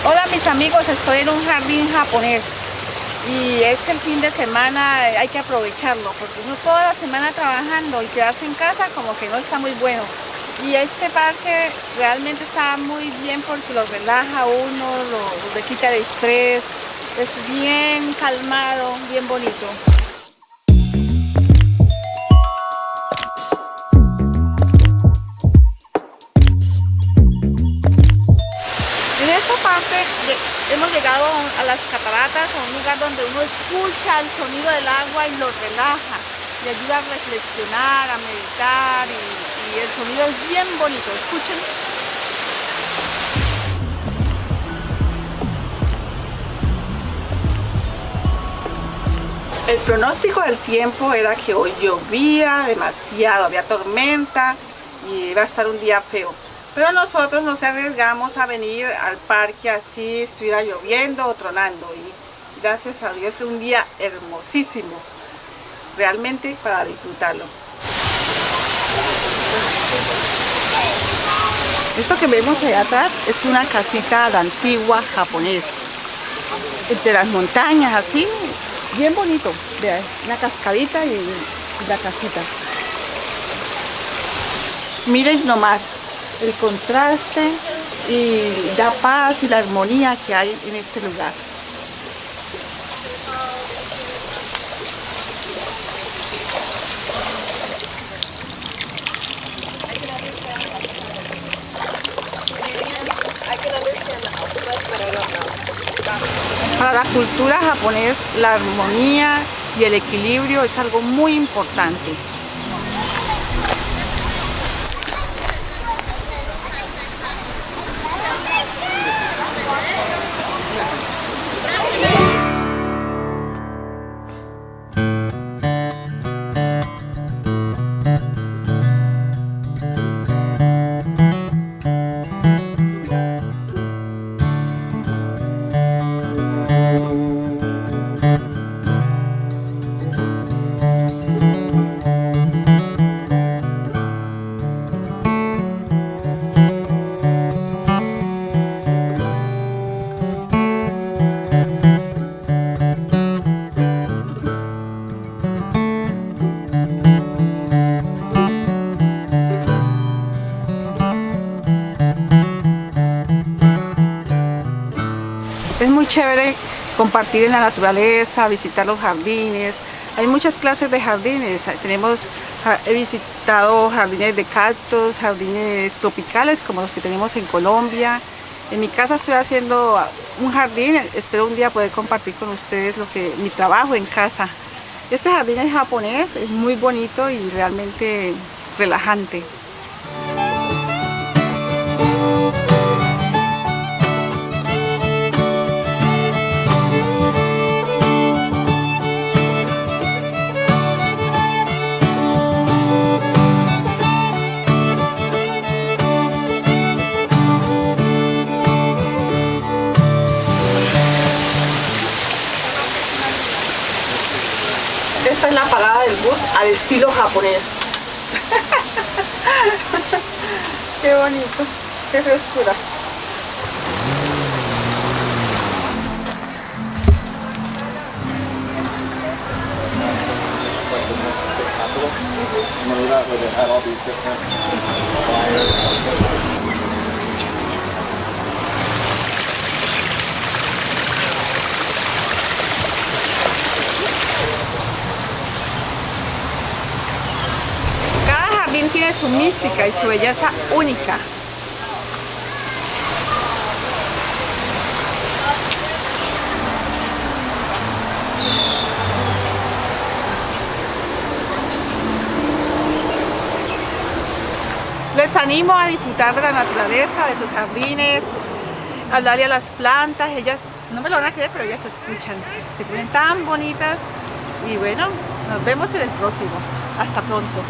Hola mis amigos, estoy en un jardín japonés y es que el fin de semana hay que aprovecharlo porque uno toda la semana trabajando y quedarse en casa como que no está muy bueno. Y este parque realmente está muy bien porque lo relaja a uno, lo le quita el estrés, es bien calmado, bien bonito. En esta parte hemos llegado a las cataratas, a un lugar donde uno escucha el sonido del agua y lo relaja, le ayuda a reflexionar, a meditar y el sonido es bien bonito. Escuchen. El pronóstico del tiempo era que hoy llovía demasiado, había tormenta y iba a estar un día feo. Pero nosotros nos arriesgamos a venir al parque así estuviera lloviendo o tronando. Y gracias a Dios que es un día hermosísimo, realmente para disfrutarlo. Esto que vemos allá atrás es una casita a la antigua japonesa. Entre las montañas así, bien bonito. Vean, una cascadita y la casita. Miren nomás el contraste y la paz y la armonía que hay en este lugar. Para la cultura japonesa, la armonía y el equilibrio es algo muy importante. Es muy chévere compartir en la naturaleza, visitar los jardines. Hay muchas clases de jardines. He visitado jardines de cactus, jardines tropicales como los que tenemos en Colombia. En mi casa estoy haciendo un jardín. Espero un día poder compartir con ustedes mi trabajo en casa. Este jardín es japonés, es muy bonito y realmente relajante. Esta es la parada del bus al estilo japonés. Qué bonito, qué frescura. Tiene su mística y su belleza única. Les animo a disfrutar de la naturaleza, de sus jardines, hablarle a las plantas. Ellas no me lo van a creer, pero ellas escuchan. Se ponen tan bonitas y bueno, nos vemos en el próximo. Hasta pronto.